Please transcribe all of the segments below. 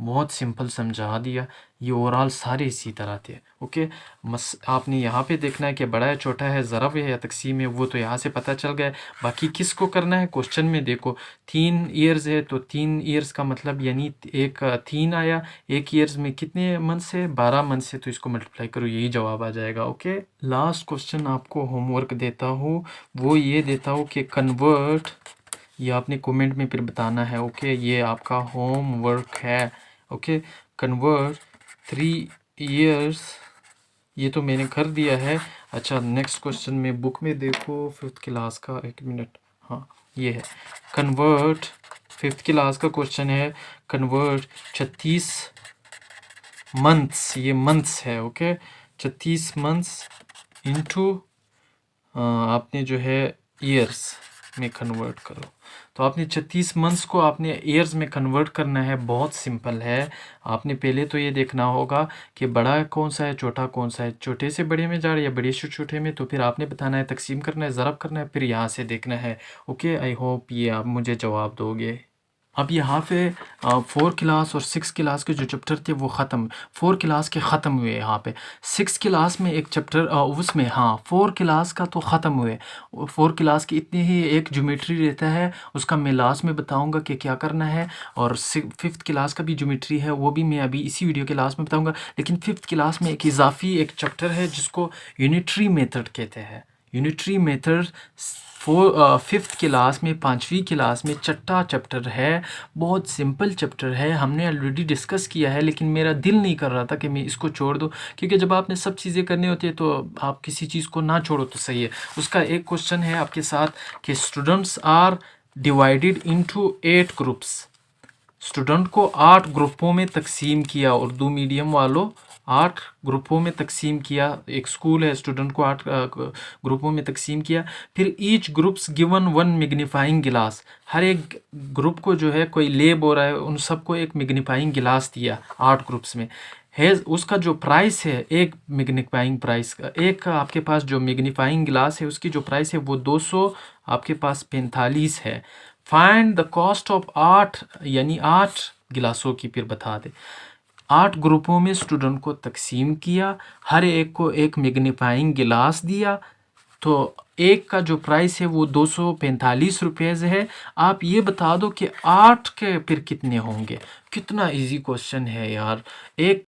बहुत सिंपल समझा दिया। ये ओवरऑल सारे इसी तरह थे। ओके, आपने यहाँ पे देखना है कि बड़ा है छोटा है, ज़रब है या तकसीम है, वो तो यहाँ से पता चल गया। बाकी किसको करना है, क्वेश्चन में देखो 3 ईयर्स है तो 3 ईयर्स का मतलब यानी एक 3 आया, एक ईयर्स में कितने मंथ्स है, 12 मंथ्स है, तो इसको मल्टीप्लाई करो, यही जवाब आ जाएगा। ओके, लास्ट क्वेश्चन आपको होमवर्क देता हूँ, वो ये देता हूँ कि कन्वर्ट, ये आपने कमेंट में फिर बताना है। ओके, ये आपका होमवर्क है। ओके, कन्वर्ट 3 ईयर्स, ये तो मैंने कर दिया है। अच्छा, नेक्स्ट क्वेश्चन में बुक में देखो 5th क्लास का, 1 मिनट, हाँ ये है कन्वर्ट, 5th क्लास का क्वेश्चन है। कन्वर्ट 36 मंथ्स, ये मंथ्स है। ओके, 36 मंथ्स इनटू आपने जो है ईयर्स में कन्वर्ट करो। तो आपने 36 मंथ्स को आपने ईयर्स में कन्वर्ट करना है। बहुत सिंपल है। आपने पहले तो ये देखना होगा कि बड़ा कौन सा है, छोटा कौन सा है, छोटे से बड़े में जा रहा है या बड़े से छोटे में, तो फिर आपने बताना है, तकसीम करना है, ज़रब करना है, फिर यहाँ से देखना है। ओके, आई होप ये आप मुझे जवाब दोगे। अब यहाँ पे 4 क्लास और 6 क्लास के जो चैप्टर थे वो ख़त्म, 4 क्लास के ख़त्म हुए। यहाँ पे 6 क्लास में एक चैप्टर उसमें, हाँ 4 क्लास का तो ख़त्म हुए। 4 क्लास के इतने ही, एक ज्योमेट्री रहता है, उसका मैं लास्ट में बताऊंगा कि क्या करना है। और 5th क्लास का भी ज्योमेट्री है, वो भी मैं अभी इसी वीडियो के लास्ट में बताऊँगा। लेकिन 5th क्लास में एक इजाफी एक चैप्टर है जिसको यूनिटरी मेथड कहते हैं। यूनिटरी मेथड 5th क्लास में, 5वीं क्लास में छठा चैप्टर है। बहुत सिंपल चैप्टर है, हमने ऑलरेडी डिस्कस किया है, लेकिन मेरा दिल नहीं कर रहा था कि मैं इसको छोड़ दूं, क्योंकि जब आपने सब चीज़ें करनी होती है तो आप किसी चीज़ को ना छोड़ो तो सही है। उसका एक क्वेश्चन है आपके साथ कि students are divided into 8 groups. Student को 8 ग्रुपों में तकसीम किया, उर्दू मीडियम वालों 8 ग्रुपों में तकसीम किया। एक स्कूल है, स्टूडेंट को 8 ग्रुपों में तकसीम किया। फिर ईच ग्रुप्स गिवन 1 मैग्नीफाइंग गिलास, हर एक ग्रुप को जो है कोई लेब हो रहा है, उन सबको एक मैग्नीफाइंग गिलास दिया 8 ग्रुप्स में है। उसका जो प्राइस है, एक मैग्नीफाइंग प्राइस का, एक आपके पास जो मैग्नीफाइंग गिलास है उसकी जो प्राइस है वो 200 आपके पास 45 है। फाइंड द कॉस्ट ऑफ 8, यानी 8 गिलासों की फिर बता दे। 8 ग्रुपों में स्टूडेंट को तकसीम किया, हर एक को एक मैग्नीफाइंग गिलास दिया, तो एक का जो प्राइस है वो 245 रुपये है। आप ये बता दो कि 8 के फिर कितने होंगे। कितना इजी क्वेश्चन है यार। एक,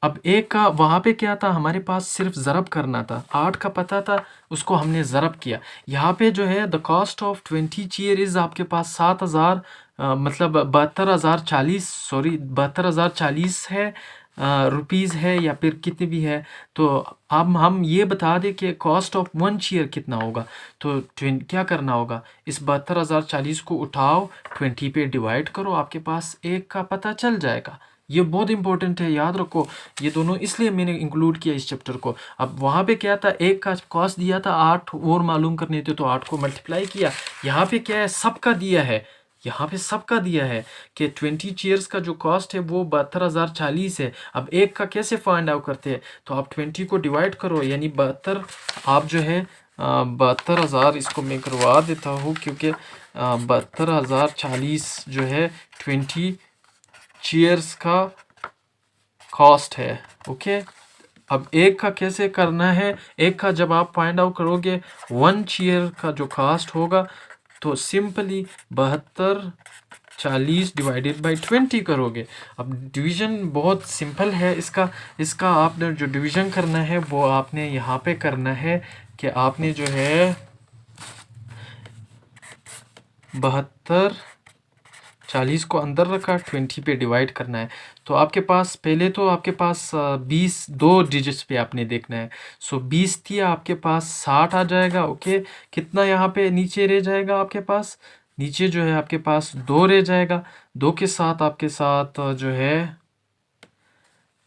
अब एक का वहाँ पे क्या था, हमारे पास सिर्फ ज़रब करना था, 8 का पता था, उसको हमने ज़रब किया। यहाँ पे जो है the cost of 20 chair is आपके पास 7,000 मतलब 72,040, सॉरी 72,040 है रुपीज़ है, या फिर कितने भी है। तो अब हम ये बता दें कि कॉस्ट ऑफ 1 चेयर कितना होगा। तो क्या करना होगा, इस 72,040 को उठाओ, 20 पे डिवाइड करो, आपके पास एक का पता चल जाएगा। ये बहुत इंपॉर्टेंट है, याद रखो। ये दोनों इसलिए मैंने इंक्लूड किया इस चैप्टर को। अब वहाँ पे क्या था, एक का कॉस्ट दिया था 8 और मालूम करने थे, तो 8 को मल्टीप्लाई किया। यहाँ पे क्या है, सबका दिया है, यहाँ पे सबका दिया है कि 20 चेयर्स का जो कॉस्ट है वो 72,040 है। अब एक का कैसे फाइंड आउट करते हैं, तो आप 20 को डिवाइड करो, यानी 72, आप जो है 72,000, इसको मैं करवा देता हूँ क्योंकि 72,040 जो है 20 चेयर्स का कॉस्ट है। ओके, अब एक का कैसे करना है, एक का जब आप फाइंड आउट करोगे 1 चेयर का जो कॉस्ट होगा, तो सिंपली 72,040 डिवाइडेड बाई 20 करोगे। अब डिवीज़न बहुत सिंपल है इसका। इसका आपने जो डिवीज़न करना है वो आपने यहाँ पे करना है कि आपने जो है 72,040 को अंदर रखा, 20 पे डिवाइड करना है। तो आपके पास पहले तो आपके पास 20 दो डिजिट्स पे आपने देखना है। सो 20 थी आपके पास, 60 आ जाएगा। ओके, कितना यहाँ पे नीचे रह जाएगा आपके पास, नीचे जो है आपके पास 2 रह जाएगा। 2 के साथ आपके साथ जो है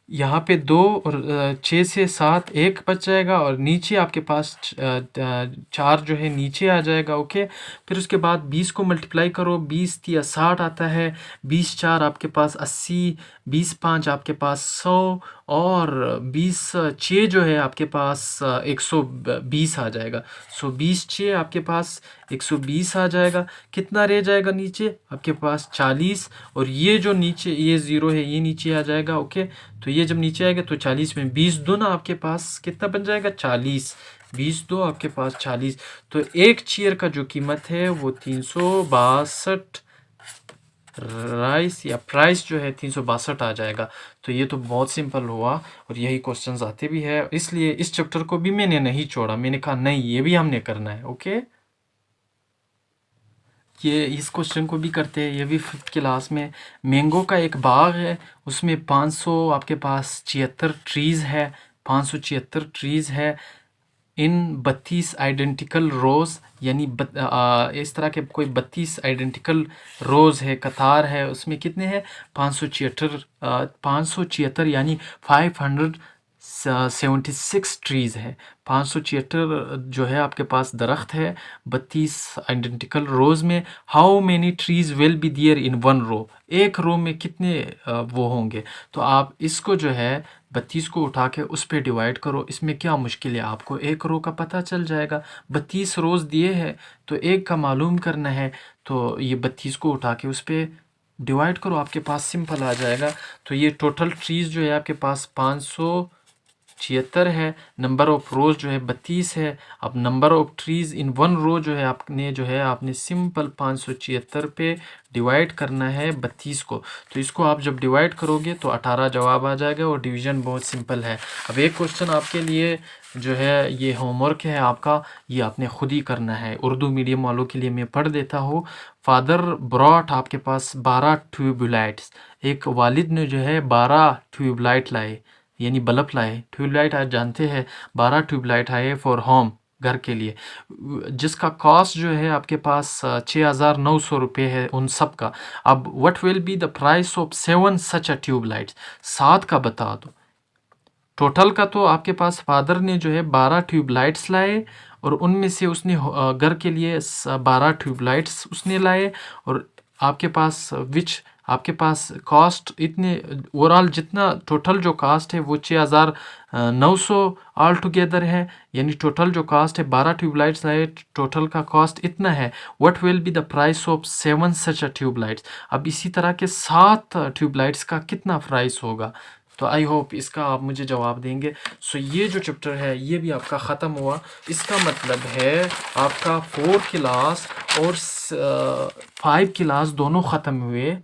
यहाँ पे 2 और 6 से 7 1 बच जाएगा, और नीचे आपके पास 4 जो है नीचे आ जाएगा। ओके, फिर उसके बाद 20 को मल्टीप्लाई करो, 20 या 60 आता है, 20 4 आपके पास 80, 20 5 आपके पास 100, और 20 6 जो है आपके पास 120 आ जाएगा। सो 20 6 आपके पास 120 आ जाएगा। कितना रह जाएगा नीचे आपके पास 40, और ये जो नीचे ये 0 है ये नीचे आ जाएगा। ओके, तो ये जब नीचे आएगा तो 40 में 20 दूना आपके पास कितना बन जाएगा 40, 20 दो आपके पास 40। तो एक चेयर का जो कीमत है वो 362 राइस या प्राइस जो है 362 आ जाएगा। तो ये तो बहुत सिंपल हुआ और यही क्वेश्चंस आते भी है, इसलिए इस चैप्टर को भी मैंने नहीं छोड़ा। मैंने कहा नहीं ये भी हमने करना है। ओके, ये इस क्वेश्चन को भी करते हैं, ये भी 5th क्लास में। मैंगो का एक बाग है, उसमें 500 आपके पास 76 ट्रीज़ है, 576 ट्रीज़ है इन 32 आइडेंटिकल रोज़, यानी इस तरह के कोई 32 आइडेंटिकल रोज़ है, कतार है, उसमें कितने हैं 576 576 यानी 576 ट्रीज़ है। 576 जो है आपके पास दरख्त है 32 आइडेंटिकल रोज़ में। How many trees will be there in one row, एक रो में कितने वो होंगे। तो आप इसको जो है 32 को उठा के उस पर डिवाइड करो, इसमें क्या मुश्किल है, आपको एक रो का पता चल जाएगा। 32 रोज़ दिए हैं तो एक का मालूम करना है, तो ये 32 को उठा के उस पर डिवाइड करो, आपके पास सिंपल आ जाएगा। तो ये टोटल ट्रीज़ जो है आपके पास 576 है, नंबर ऑफ रोज़ जो है 32 है। अब number of trees in one row जो है आपने सिंपल 576 पे डिवाइड करना है 32 को। तो इसको आप जब डिवाइड करोगे तो 18 जवाब आ जाएगा, और डिवीज़न बहुत सिंपल है। अब एक क्वेश्चन आपके लिए जो है ये होमवर्क है आपका, ये आपने खुद ही करना है। उर्दू मीडियम वालों के लिए मैं पढ़ देता हूँ। फादर ब्रॉट आपके पास 12 ट्यूबलाइट्स, एक वालिद ने जो है 12 ट्यूबलाइट लाए, यानी बल्ब लाए। ट्यूबलाइट आप जानते हैं 12 ट्यूबलाइट आए फॉर होम, घर के लिए, जिसका कॉस्ट जो है आपके पास 6,900 रुपये है उन सब का। अब what will be the price of 7 such a tubelights, 7 का बता दो। टोटल का तो आपके पास फादर ने जो है 12 ट्यूबलाइट्स लाए, और उनमें से उसने घर के लिए 12 ट्यूबलाइट्स उसने लाए, और आपके पास आपके पास कॉस्ट इतने ओवरऑल जितना टोटल जो कास्ट है वो 6,900 ऑल टुगेदर है, यानी टोटल जो कास्ट है 12 ट्यूबलाइट्स लाए, टोटल का कॉस्ट इतना है। What will be the price of 7 such a tubelights, अब इसी तरह के 7 ट्यूबलाइट्स का कितना प्राइस होगा। तो आई होप इसका आप मुझे जवाब देंगे। सो ये जो चैप्टर है ये भी आपका ख़त्म हुआ। इसका मतलब है आपका 4 क्लास और 5 क्लास दोनों ख़त्म हुए।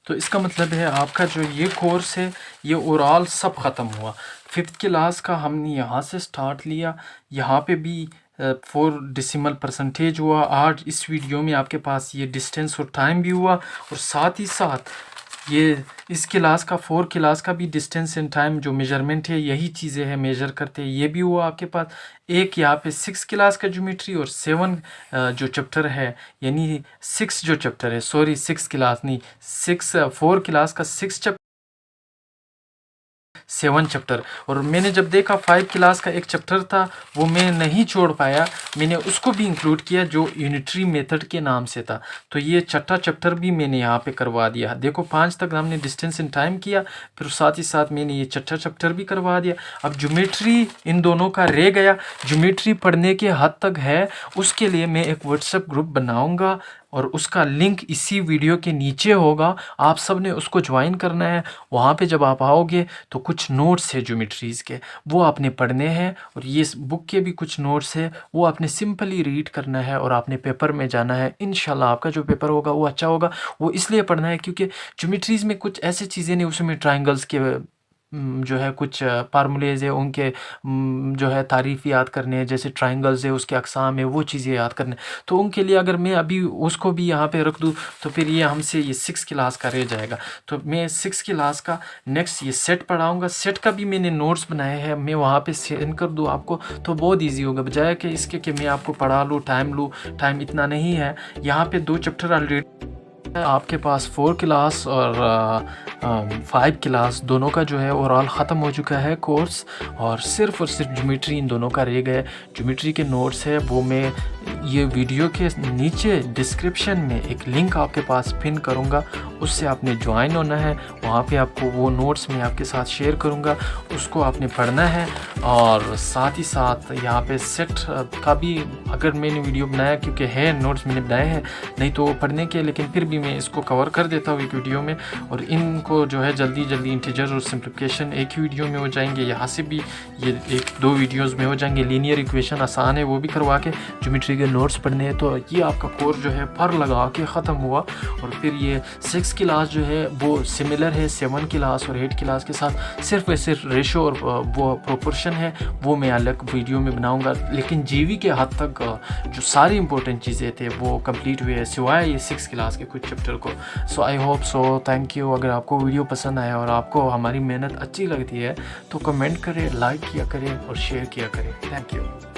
तो इसका मतलब है आपका जो ये कोर्स है ये ओवरऑल सब ख़त्म हुआ। 5th क्लास का हमने यहाँ से स्टार्ट लिया, यहाँ पे भी 4 डेसिमल परसेंटेज हुआ। आज इस वीडियो में आपके पास ये डिस्टेंस और टाइम भी हुआ, और साथ ही साथ ये इस क्लास का 4 क्लास का भी डिस्टेंस एंड टाइम जो मेजरमेंट है यही चीज़ें हैं मेजर करते हैं, ये भी हुआ आपके पास। एक यहाँ पे 6 क्लास का ज्योमेट्री और 7 जो चैप्टर है, यानी 6 जो चैप्टर है, सॉरी 6 क्लास नहीं, 4 क्लास का 6 चैप्टर 7 चैप्टर। और मैंने जब देखा 5 क्लास का एक चैप्टर था वो मैं नहीं छोड़ पाया, मैंने उसको भी इंक्लूड किया जो यूनिटरी मेथड के नाम से था। तो ये छठा चैप्टर भी मैंने यहाँ पे करवा दिया। देखो 5 तक हमने डिस्टेंस इन टाइम किया, फिर साथ ही साथ मैंने ये छठा चैप्टर भी करवा दिया। अब ज्योमेट्री इन दोनों का रह गया, ज्योमेट्री पढ़ने के हद तक है, उसके लिए मैं एक व्हाट्सएप ग्रुप बनाऊँगा और उसका लिंक इसी वीडियो के नीचे होगा। आप सब ने उसको ज्वाइन करना है। वहाँ पे जब आप आओगे तो कुछ नोट्स है ज्योमेट्रीज़ के, वो आपने पढ़ने हैं, और ये बुक के भी कुछ नोट्स है वो आपने सिंपली रीड करना है, और आपने पेपर में जाना है। इंशाल्लाह आपका जो पेपर होगा वो अच्छा होगा। वो इसलिए पढ़ना है क्योंकि ज्योमेट्रीज़ में कुछ ऐसी चीज़ें नहीं, उसमें ट्राइंगल्स के जो है कुछ फार्मूलेज है, उनके जो है तारीफ़ याद करने हैं, जैसे ट्राइंगल्स है उसके अक़साम है, वो चीज़ें याद करने। तो उनके लिए अगर मैं अभी उसको भी यहाँ पे रख दूँ तो फिर ये हमसे ये 6 क्लास का रह जाएगा। तो मैं 6 क्लास का नेक्स्ट ये सेट पढ़ाऊँगा। सेट का भी मैंने नोट्स बनाए हैं, मैं वहाँ पे सेंड कर दूँ आपको, तो बहुत ईजी होगा, बजाय कि इसके कि मैं आपको पढ़ा लूँ, टाइम इतना नहीं है। यहाँ पे 2 चैप्टर ऑलरेडी आपके पास 4 क्लास और 5 क्लास दोनों का जो है ओवरऑल ख़त्म हो चुका है कोर्स, और सिर्फ ज्योमेट्री इन दोनों का रह गया। ज्योमेट्री के नोट्स है वो मैं ये वीडियो के नीचे डिस्क्रिप्शन में एक लिंक आपके पास पिन करूँगा, उससे आपने ज्वाइन होना है। वहाँ पे आपको वो नोट्स मैं आपके साथ शेयर करूँगा, उसको आपने पढ़ना है। और साथ ही साथ यहाँ पे सेट का भी अगर मैंने वीडियो बनाया, क्योंकि है नोट्स मैंने बनाए हैं, नहीं तो पढ़ने के, लेकिन फिर भी मैं इसको कवर कर देता हूँ एक वीडियो में। और इनको जो है जल्दी जल्दी इंटीजर और सिंप्लीफिकेशन एक ही वीडियो में हो जाएंगे। यहाँ से भी ये 1-2 वीडियोज़ में हो जाएंगे। लीनियर इक्वेशन आसान है, वो भी करवा के ज्योमेट्री के नोट्स पढ़ने हैं। तो ये आपका कोर्स जो है पर लगा के ख़त्म हुआ। और फिर ये 6 क्लास जो है वो सिमिलर है 7 क्लास और 8 क्लास के साथ। सिर्फ वैसे रेशो और वो प्रोपोर्शन है वो मैं अलग वीडियो में बनाऊंगा। लेकिन जीवी के हद तक जो सारी इंपॉर्टेंट चीज़ें थे वो कंप्लीट हुए हैं, सिवाय ये 6 क्लास के कुछ चैप्टर को। So I hope so, thank you. अगर आपको वीडियो पसंद आया और आपको हमारी मेहनत अच्छी लगती है तो कमेंट करें, लाइक किया करें और शेयर किया करें। Thank you.